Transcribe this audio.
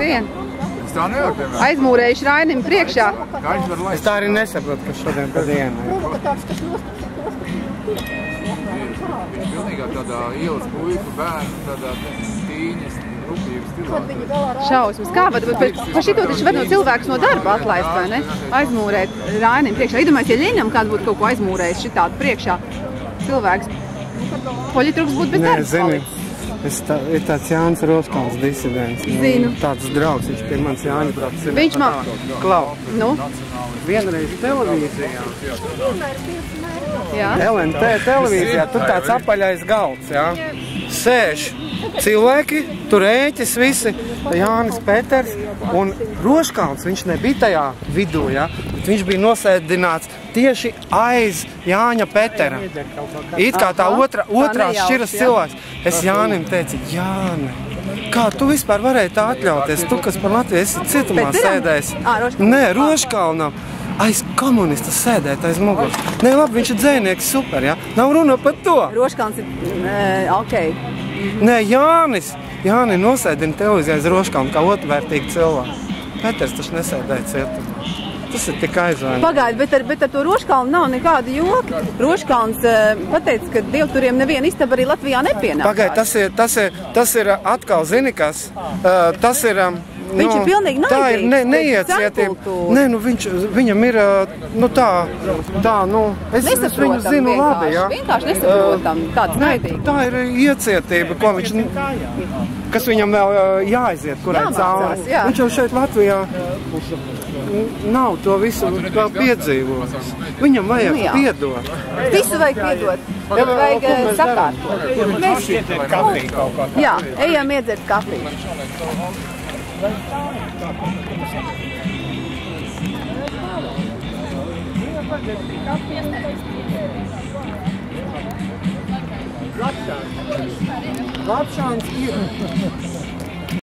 Es tā nevaru, piemēram. Aizmūrējuši Rainim priekšā. Es tā arī nesaprotu, ka šodien pa dienu. Pilnīgā tādā ielas puiku bērnu, tādā tīņas, rūpības stilā. Šausmas. Kā var, par šito taču var no cilvēks no darba atlaist, vai ne? Aizmūrēt Rainim priekšā. Iedomājies, ja Ļeņam kāds būtu kaut ko aizmūrējis šitādu priekšā cilvēks, Poļitruks būtu bez darba palicis. Ir tāds Jānis Roskals disidents. Zinu. Tāds draugs, viņš pie manis Jāņa brauc. Viņš man... Klau. Nu? Vienreiz televīzijā. Jā. LNT televīzijā, tur tāds apaļais galds, jā. Sēž cilvēki, tur ēķis visi, Jānis Peters un Roškalns, viņš nebija tajā vidū, jā, bet viņš bija nosēdināts tieši aiz Jāņa Petera. It kā tā otrās šķiras cilvēks. Es Jānim teicu, Jāni, kā tu vispār varēji tā atļauties? Tu, kas par Latviju esi cietumā sēdējis. Nē, Roškalnam. Aiz komunistas sēdēt aiz muguras. Nē, labi, viņš ir dzējnieks, super, jā. Nav runa par to. Roškalns ir, ok. Nē, Jāni nosēdina televīzijā aiz Roškalnu kā otrvērtīgi cilvēki. Peters taču nesēdēja cietumā. Tas ir tik aizvainīgi. Pagaid, bet ar to Roškalnu nav nekāda joka. Roškalns pateica, ka dievturiem neviena istaba arī Latvijā nepienāk. Pagaid, tas ir atkal, zini kas, tas ir... Viņš ir pilnīgi naidīgs. Tā ir neiecietība. Nē, nu viņam ir, nu tā, nu, es viņu zinu labi, jā. Vienkārši nesaprotam, tāds naidīgs. Tā ir iecietība, ko viņš, kas viņam vēl jāaiziet, kurai cauri. Viņš jau šeit Latvijā nav to visu vēl piedzīvot. Viņam vajag piedot. Visu vajag piedot. Vajag sakārtot. Mēs iedzert kafiju kaut kā. Jā, ejam iedzert kafiju. Lapšāns ir